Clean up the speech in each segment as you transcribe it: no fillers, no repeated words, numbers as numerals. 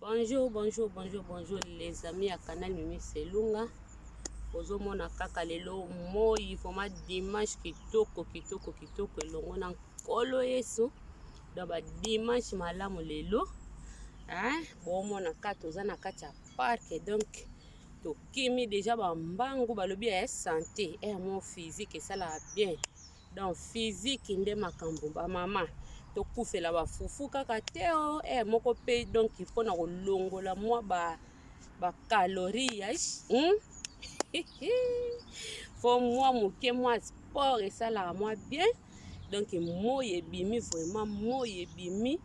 Bonjour, bonjour, bonjour, bonjour les amis à Canal Mimi Selunga. Ozomona kaka lelo moi format dimanche kitoko elongo na nkolo Yesu. Donc ba dimanche malamu lelo. Bomona kaka toza na kati ya parc donc tokimi déjà ba mbangu balobi ya santé mon physique esala bien. Donc physique nde makambo ba mama tokufela ba fufu kaka teo moko pe donc mpona kolongola mwa ba calories faut moi moke mwa sport esalaka mwa bien. Donc moi ebimi vraiment moi ebimi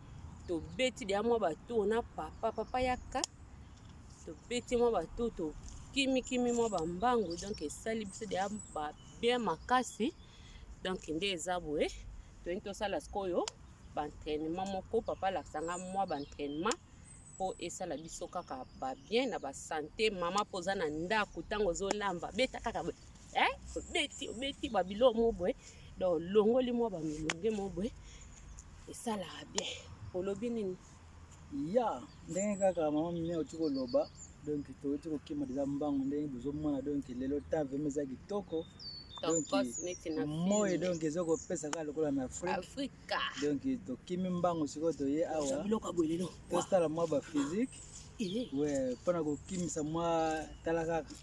tobeti dia mwa batour na papa yaka tobeti mwa batour to kimi mwa bambangu donc esali biso dia ba bien makasi. Donc nde eza boye toyini tosala sikoyo baentraînement moko papa alakisanga mwa baentraînement po esala biso kaka ba bien na ba santé. Mama poza na ndako ntango ozolamba beta kaka boye obeti babilo mo boye donc longoli mwa bamilonge mo boye esalaka bien. Olobi nini? Ya ndenge kaka mama mine oti koloba donc toyoti kokima deja mbangu ndenge bozomona donc lelo temps vraimen eza kitoko moi donc eza kopesa kaka lokola na Afrika. Donc tokimi mbangu sikoyo toye awa tosala mwa baphysique mpona kokimisa mwa tala kaka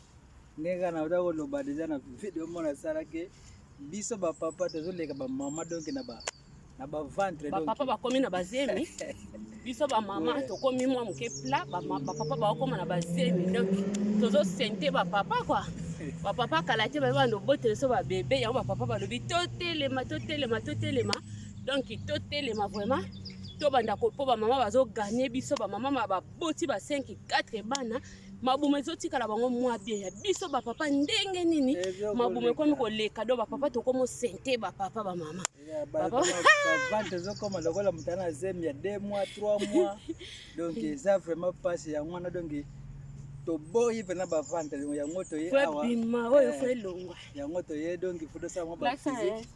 ndenge kaka nauta koloba deja na video mona asalaki biso bapapa tozoleka bamama donc na baventre bapapa bakomi na bazemi biso bamama tokomi mwa moke pla bapapa bakokoma na bazemi donc tozosente bapapa kwa bapapa kala te babanda obotela so babebe yango bapapa balobi totelema donc totelema vraiment tobanda po bamama bazoganye biso bamama baboti ba 5-4 bana mabume ezotikala bango mwa bien ya biso bapapa ndenge nini mabume ekomi koleka do bapapa tokomi sente bapapa bamama bavante ezokoma lokola motana na zemi ya 2 mois 3 mois donc eza vraiment pasi yango wana donc toboyi mpena bavante yango toye bima oyo fo elongwa yango toye donc ifo tosala mwa baphysique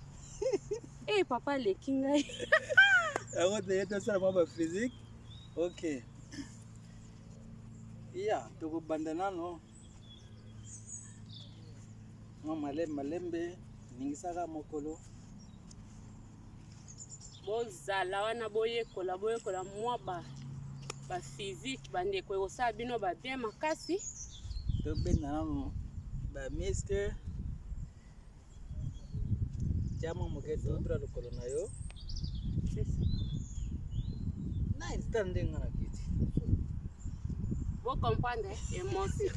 papa aleki ngai yango toye tosala mwa baphysique ok ya tokobanda nano mwa malembe ningisaka mokolo bozala wana boyekola mwa baphysique bandeko ekosala bino babien makasi tobenda nano bamiske tiamwa moke todra lokolo na yo na instant ndenge na kiti vous comprendre émotion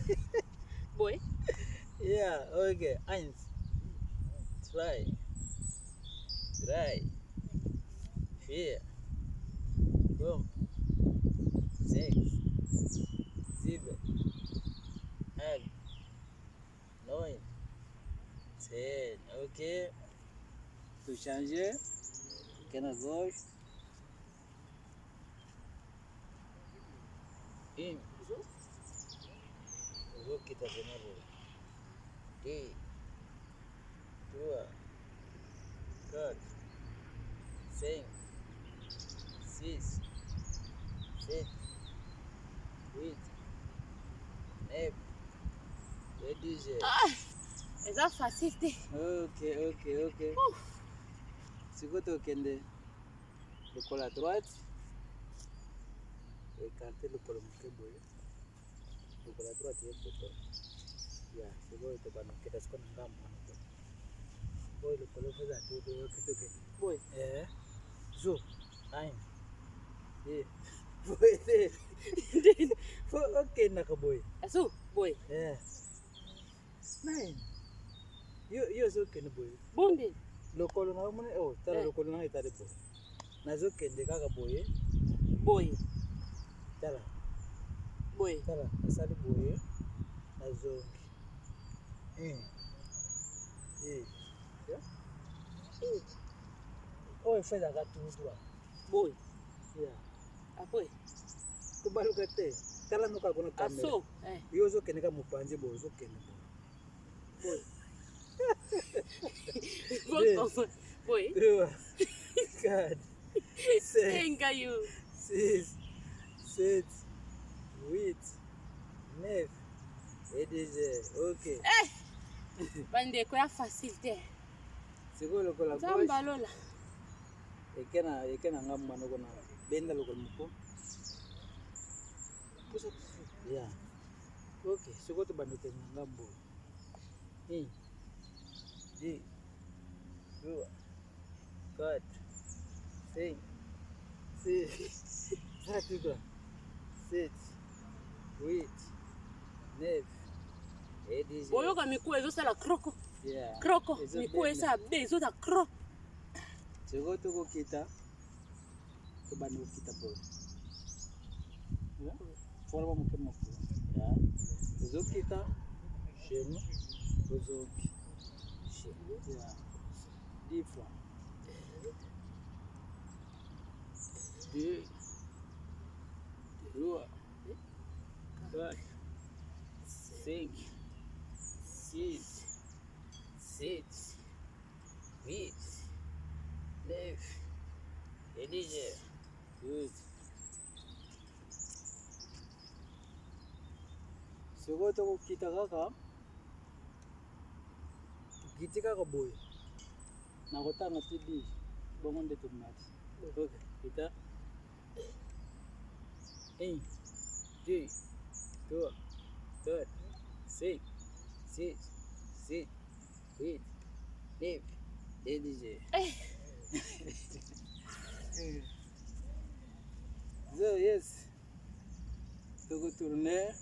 boy yeah okay 1 2 3 4 5 6 7 8 9 10 ok to changer à gauche une qui t'a donné 2 3 4 5 6 7 8 9 10 eza facile ok sikoyo tokende lokolo à droite ekarte lokolo moke boye lokolo à droite ye poto ya sikoyo tobanoketa siko na ngambo wana to boye lokolo feza toke boye zo ain boye fo okendaka boye asu boye nine yo ozokende boye bonde lokolo na omona tala lokolo na etali boye nazokende kaka boye tala asali boye nazongi oyo efezaka tudra boye apoye tobaluka te tala noka kona kamera yo ozokende ka mopanzi boye ozokende boye 3 4 5 enga you 6 7 8, 9, et 10. Ok. Bandeko ya facilité. Siko lokola gauche. Zamba lola. Ekena nga mwana kona benda lokola muko. Yeah. Ok, siko to bandoke nga mbo. 1, 2, 3, 4, 5, 6, 7, 8, 9, et 10. Oyoka miku ezosala kroko. Yeah. Kroko. Miku esa be ezota kro. Siko to kita. To bandoke kita boy. Yeah. Forma muke moko. Yeah. Zo kita. Genou. Zo. Yeah. 10 fois. 2, 3, 4, 5, 6, 7, 8, 9, et 10. Good. Siko to kita kaka. Kiti kaka boy. Na kotanga tidi. Bongo nde tomati. Okay. Kita. 1, 2, 3, 4, 5, 6, 7, 8, 9, et 10. So yes. Toko tourner.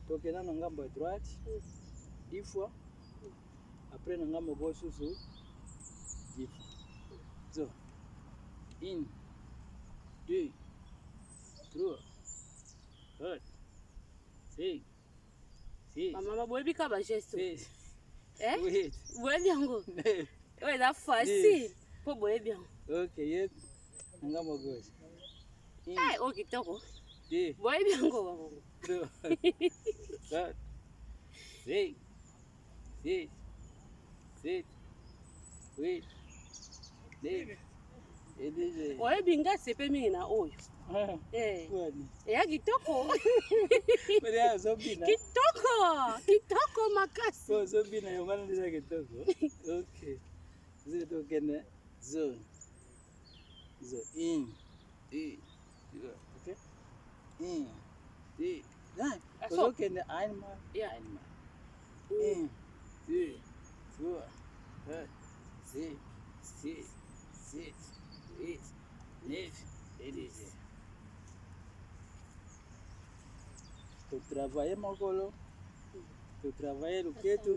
Toke na ngambo à droite. 10 fois. Après na ngambo gauche sous 10 fois. So 1, 2, 3, 4, 5, 6. Mama boyebi ka ba gesto. 8. Boyebi yango. Ouais, c'est facile. Po boyebi yango. Ok, yep. Ngambo gauche. Oh kitoko. 2. Boyebi yango babo. 3, 4, 5, 6, 7, 8, 9, et 10. Oyebi nga sepe mingi na oyo. Ya kitoko. Kitoko makasi. Zobina yongana ndisa kitoko. Okay. Zito kene zone. Zo 1, 2, 3. Okay. 1, 2, 3. Zo kene einmal. Ja. Einmal. 1, 2, 3, 4, 5, 6, 7, 8, 9, et 10. Tu travailles makolo. Tu travailles le ketu.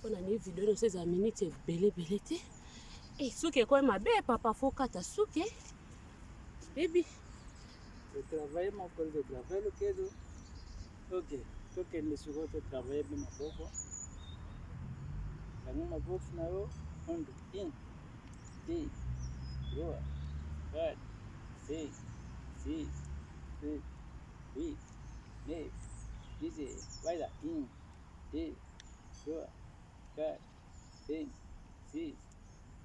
On a une vidéo de 16 minutes belé te. Eh suke ko mabe papa faut kata suke. Baby. Tu travailles makolo, tu travailles le ketu. OK. Tu kende suko tu travailles bien makoko. Kangu makoko na yo. 1, 2, 3, 4, 5, 6, 7, 8, 9, 10. Vai lá. 1, 2, 3, 4, 5, 6,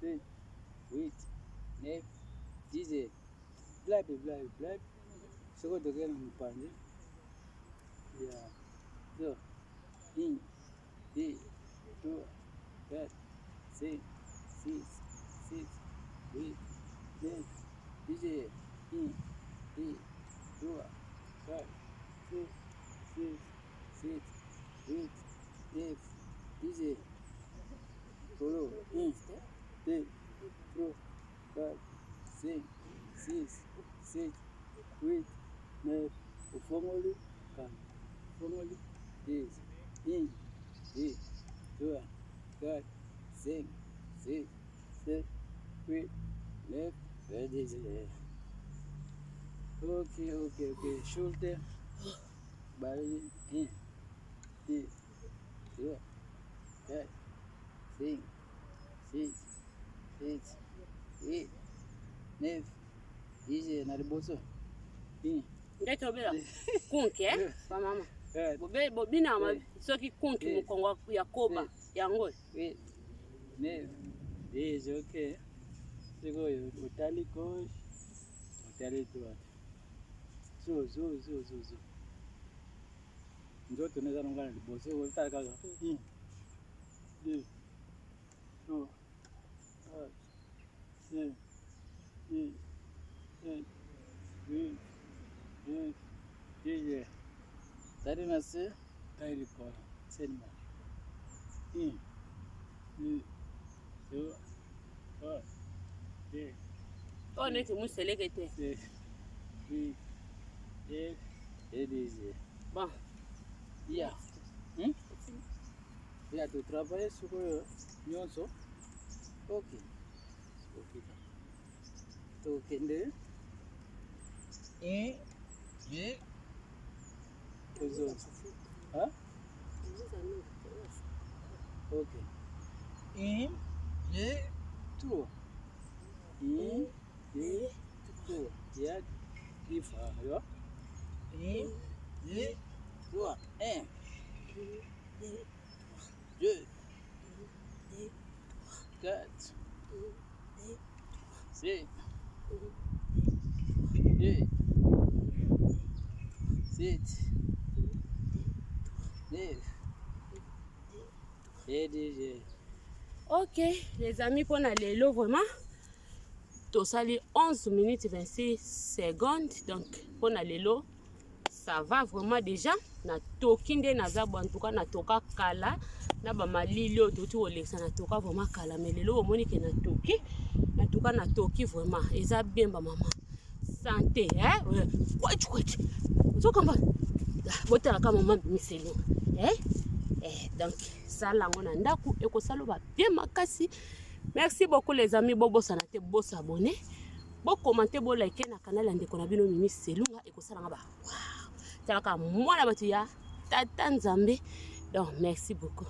7, 8, 9, 10. Blague. Siko tokena mpande. Yeah. So. 1, 2, 3, 4, 5, 6, 7, 8, 9, 10. 1, 2, 3, 4, 5, 6, 7, 8, 9, 10. Solo. 1, 2, 3, 4, 5, 6, 7, 8, 9. Ufongoli. Ufongoli. 10. 1, 2, 3, 4, 5, 6, 7, 8, 9, 10. Ok. Shoulder. Bali. 1, 2, 3, 4, 5, 6, 7, 8, 9, 10. Na liboso. 1. Ndeto bela. Kunki pa mama. Bobina ma soki kunki mukongo ya koba yango. 8, 9, 10. Ok. Siko utali gauche, utali droite. zo nzoto neza nongana liboso otala kaka 1 2 3 4 5 6 7 8 9 tari na se tari likolo senima 1 2 3 4 on est tout sélecté oui et des bon ya ya tu travailles sur nyonso ok to kende ye ozo ha ok ye tu tu ya kifa yo ye toi 1 2 4 5 6 7 9 et 10. Ok, les amis, pour aller là, vraiment, tout ça, 11 minutes 26 secondes. Donc, pour aller là, ça va vraiment déjà. Na tokinde na zabo, en tout cas, na toka kala. Na ba malilio, tout olexa, na toka vraiment kala. Mais le lo, monique na toki. En tout cas, na toki vraiment. Et ça bien, ba maman. Santé, hein? Quoi, tu comprends? Votre la maman, c'est long. Donc, ça, là, on a un daku. Et que ça, va bien, makasi. Merci beaucoup, les amis. Bobo, ça n'a été beau s'abonner. Bon, commenter, bon, liker, na canal, and qu'on a bien mis Selunga. Et que ça, là, waouh. Ça, là, moi, la batuya. Tata Nzambe. Donc, merci beaucoup.